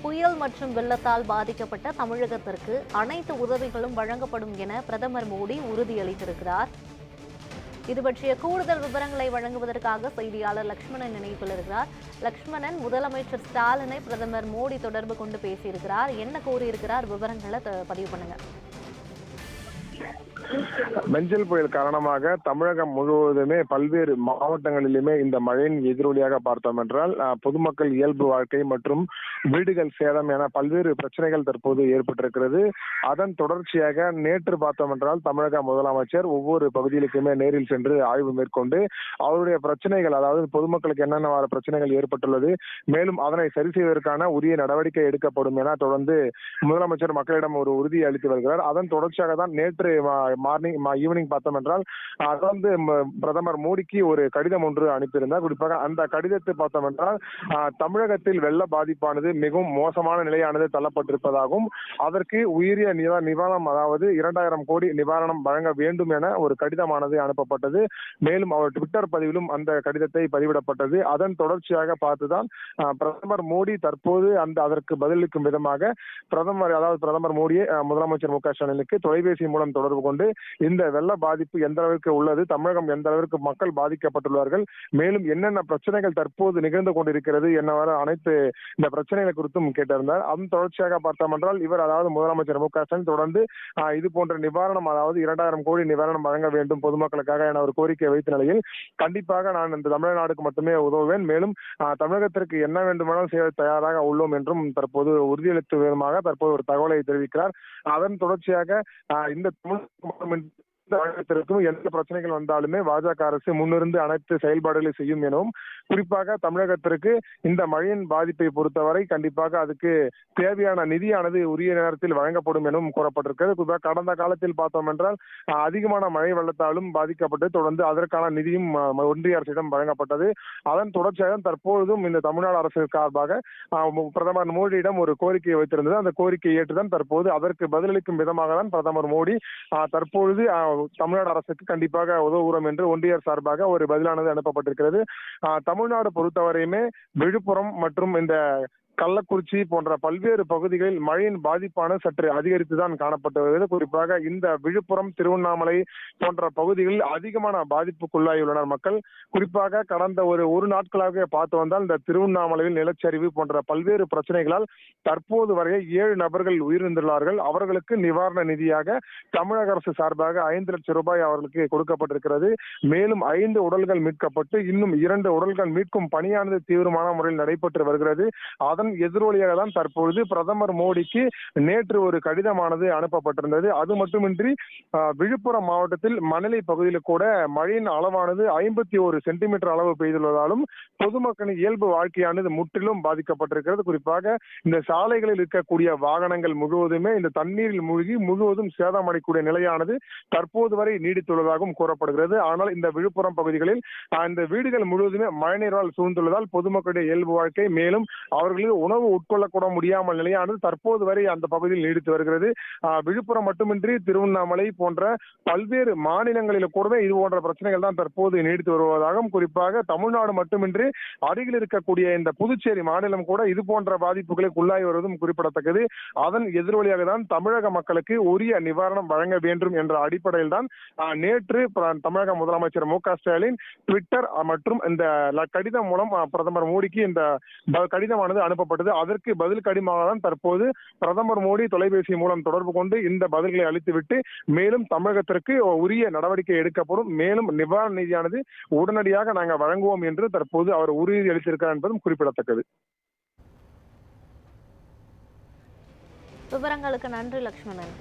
புயல் மற்றும் வெள்ளத்தால் பாதிக்கப்பட்ட தமிழகத்திற்கு அனைத்து உதவிகளும் வழங்கப்படும் என பிரதமர் மோடி உறுதியளித்திருக்கிறார். இது பற்றிய கூடுதல் விவரங்களை வழங்குவதற்காக செய்தியாளர் லக்ஷ்மணன் இணைப்பில் இருக்கிறார். லக்ஷ்மணன், முதலமைச்சர் ஸ்டாலினை பிரதமர் மோடி தொடர்பு கொண்டு பேசியிருக்கிறார். என்ன கூறியிருக்கிறார்? விவரங்களை பதிவு பண்ணுங்க. பெஞ்சல் புயல் காரணமாக தமிழகம் முழுவதுமே பல்வேறு மாவட்டங்களிலுமே இந்த மழையின் எதிரொலியாக பார்த்தோம் என்றால் பொதுமக்கள் இயல்பு வாழ்க்கை மற்றும் வீடுகள் சேதம் என பல்வேறு பிரச்சனைகள் தற்போது ஏற்பட்டிருக்கிறது. அதன் தொடர்ச்சியாக நேற்று பார்த்தோம் என்றால் தமிழக முதலமைச்சர் ஒவ்வொரு பகுதிகளுக்குமே நேரில் சென்று ஆய்வு மேற்கொண்டு அவருடைய பிரச்சனைகள், அதாவது பொதுமக்களுக்கு என்னென்ன பிரச்சனைகள் ஏற்பட்டுள்ளது, மேலும் அதனை சரி செய்வதற்கான உரிய நடவடிக்கை எடுக்கப்படும் என தொடர்ந்து முதலமைச்சர் மக்களிடம் ஒரு உறுதியை அளித்து வருகிறார். அதன் தொடர்ச்சியாக தான் நேற்று ஈவினிங் பார்த்தோம் என்றால் தொடர்ந்து பிரதமர் மோடிக்கு ஒரு கடிதம் ஒன்று அனுப்பியிருந்தார். குறிப்பாக அந்த கடிதத்தை பார்த்தோம் என்றால் தமிழகத்தில் வெள்ள பாதிப்பானது மிகவும் மோசமான நிலையானது தள்ளப்பட்டிருப்பதாகவும் அதற்கு உயரிய நிவாரணம், அதாவது 2000 கோடி நிவாரணம் வழங்க வேண்டும் என ஒரு கடிதமானது அனுப்பப்பட்டது. மேலும் அவர் ட்விட்டர் பதிவிலும் அந்த கடிதத்தை பதிவிடப்பட்டது. அதன் தொடர்ச்சியாக பார்த்துதான் பிரதமர் மோடி தற்போது அதற்கு பதிலளிக்கும் விதமாக பிரதமர் மோடியை முதலமைச்சர் மு க ஸ்டாலினுக்கு தொலைபேசி மூலம் தொடர்பு கொண்டு இந்த வெள்ள பாதிப்பு எந்த அளவிற்கு உள்ளது, தமிழகம் எந்த அளவிற்கு மக்கள் பாதிக்கப்பட்டுள்ளார்கள், மேலும் என்னென்ன பிரச்சனைகள் தற்போது நிகழ்ந்து கொண்டிருக்கிறது என்னவரை அனைத்து இந்த பிரச்சனைகள் குறித்தும் கேட்டிருந்தார். அதன் தொடர்ச்சியாக பார்த்தோம் என்றால் இவர், அதாவது முதலமைச்சர் மு க ஸ்டாலின் தொடர்ந்து இது போன்ற நிவாரணம், அதாவது 2000 கோடி நிவாரணம் வழங்க வேண்டும் பொதுமக்களுக்காக என ஒரு கோரிக்கை வைத்த நிலையில் கண்டிப்பாக நான் இந்த தமிழ்நாடுக்கு மட்டுமே உதவுவேன், மேலும் தமிழகத்திற்கு என்ன வேண்டுமானாலும் செய்ய தயாராக உள்ளோம் என்றும் தற்போது உறுதியளித்த விதமாக தற்போது ஒரு தகவலை தெரிவிக்கிறார். அதன் தொடர்ச்சியாக இந்த தமிழகத்திற்கும் எந்த பிரச்சனைகள் வந்தாலுமே பாஜக அரசு முன்னிருந்து அனைத்து செயல்பாடுகளை செய்யும் எனவும், குறிப்பாக தமிழகத்திற்கு இந்த மழையின் பாதிப்பை பொறுத்தவரை கண்டிப்பாக அதுக்கு தேவையான நிதியானது உரிய நேரத்தில் வழங்கப்படும் எனவும் கூறப்பட்டிருக்கிறது. குறிப்பாக கடந்த காலத்தில் பார்த்தோம் என்றால் அதிகமான மழை வெள்ளத்தாலும் பாதிக்கப்பட்டு தொடர்ந்து அதற்கான நிதியும் ஒன்றிய அரசிடம் வழங்கப்பட்டது. அதன் தொடர்ச்சியாக தற்போதும் இந்த தமிழ்நாடு அரசு சார்பாக பிரதமர் மோடியிடம் ஒரு கோரிக்கையை வைத்திருந்தது. அந்த கோரிக்கையை ஏற்றுதான் தற்போது அதற்கு பதிலளிக்கும் விதமாக தான் பிரதமர் மோடி தற்பொழுது தமிழ்நாடு அரசுக்கு கண்டிப்பாக உதவுகிறோம் என்று ஒன்றிய சார்பாக ஒரு பதிலானது அனுப்பப்பட்டிருக்கிறது. தமிழ்நாடு பொறுத்தவரையுமே விழுப்புரம் மற்றும் இந்த கள்ளக்குறிச்சி போன்ற பல்வேறு பகுதிகளில் மழையின் பாதிப்பான சற்று அதிகரித்துதான் காணப்பட்டு வருகிறது. குறிப்பாக இந்த விழுப்புரம், திருவண்ணாமலை போன்ற பகுதிகளில் அதிகமான பாதிப்புக்குள்ளாகியுள்ளனர் மக்கள். குறிப்பாக கடந்த ஒரு நாட்களாக பார்த்து வந்தால் இந்த திருவண்ணாமலையில் நிலச்சரிவு போன்ற பல்வேறு பிரச்சனைகளால் தற்போது வரை 7 நபர்கள் உயிரிழந்துள்ளார்கள். அவர்களுக்கு நிவாரண நிதியாக தமிழக அரசு சார்பாக 5 லட்சம் ரூபாய் அவர்களுக்கு கொடுக்கப்பட்டிருக்கிறது. மேலும் 5 உடல்கள் மீட்கப்பட்டு இன்னும் 2 உடல்கள் மீட்கும் பணியானது தீவிரமான முறையில் நடைபெற்று வருகிறது. அதன் எதிரொலியாக தான் தற்பொழுது பிரதமர் மோடிக்கு நேற்று ஒரு கடிதமானது அனுப்பப்பட்டிருந்தது. அது மட்டுமின்றி விழுப்புரம் மாவட்டத்தில் மணலி பகுதியில் கூட மழையின் அளவானது 51 சென்டிமீட்டர் அளவு பெய்துள்ளதாலும் பொதுமக்களின் இயல்பு வாழ்க்கையானது முற்றிலும் பாதிக்கப்பட்டிருக்கிறது. குறிப்பாக இந்த சாலைகளில் இருக்கக்கூடிய வாகனங்கள் முழுவதுமே இந்த தண்ணீரில் மூழ்கி முழுவதும் சேதமடையக்கூடிய நிலையானது தற்போது வரை நீடித்துள்ளதாகவும் கூறப்படுகிறது. ஆனால் இந்த விழுப்புரம் பகுதிகளில் இந்த வீடுகள் முழுவதுமே மழைநீரால் சூழ்ந்துள்ளதால் பொதுமக்களுடைய இயல்பு வாழ்க்கை, மேலும் அவர்களுக்கு உணவு உட்கொள்ளக்கூட முடியாமல் நிலையானது தற்போது வரை அந்த பகுதியில் நீடித்து வருகிறது. விழுப்புரம் மட்டுமின்றி திருவண்ணாமலை போன்ற பல்வேறு மாநிலங்களில் கூட இது போன்ற பிரச்சனைகள் தான் தற்போது நீடித்து வருவதாகவும், குறிப்பாக தமிழ்நாடு மட்டுமின்றி அருகில் இருக்கக்கூடிய இந்த புதுச்சேரி மாநிலம் கூட இது போன்ற பாதிப்புகளுக்கு உள்ளாகி வருவதும் குறிப்பிடத்தக்கது. அதன் எதிரொலியாக தான் தமிழக மக்களுக்கு உரிய நிவாரணம் வழங்க வேண்டும் என்ற அடிப்படையில் தான் நேற்று தமிழக முதலமைச்சர் மு க ஸ்டாலின் ட்விட்டர் மற்றும் இந்த கடிதம் மூலம் பிரதமர் மோடிக்கு இந்த கடிதமானது அனுப்பப்பட்டது. அதற்கு பதில் கடிதமாக தான் தற்போது பிரதமர் மோடி தொலைபேசி மூலம் தொடர்பு கொண்டு இந்த பதில்களை அளித்துவிட்டு மேலும் தமிழகத்திற்கு உரிய நடவடிக்கை எடுக்கப்படும், மேலும் நிவாரண நிதியானது உடனடியாக நாங்கள் வழங்குவோம் என்று தற்போது அவர் உறுதி அளித்திருக்கிறார் என்பதும் குறிப்பிடத்தக்கது. விவரங்களுக்கு நன்றி லக்ஷ்மணன்.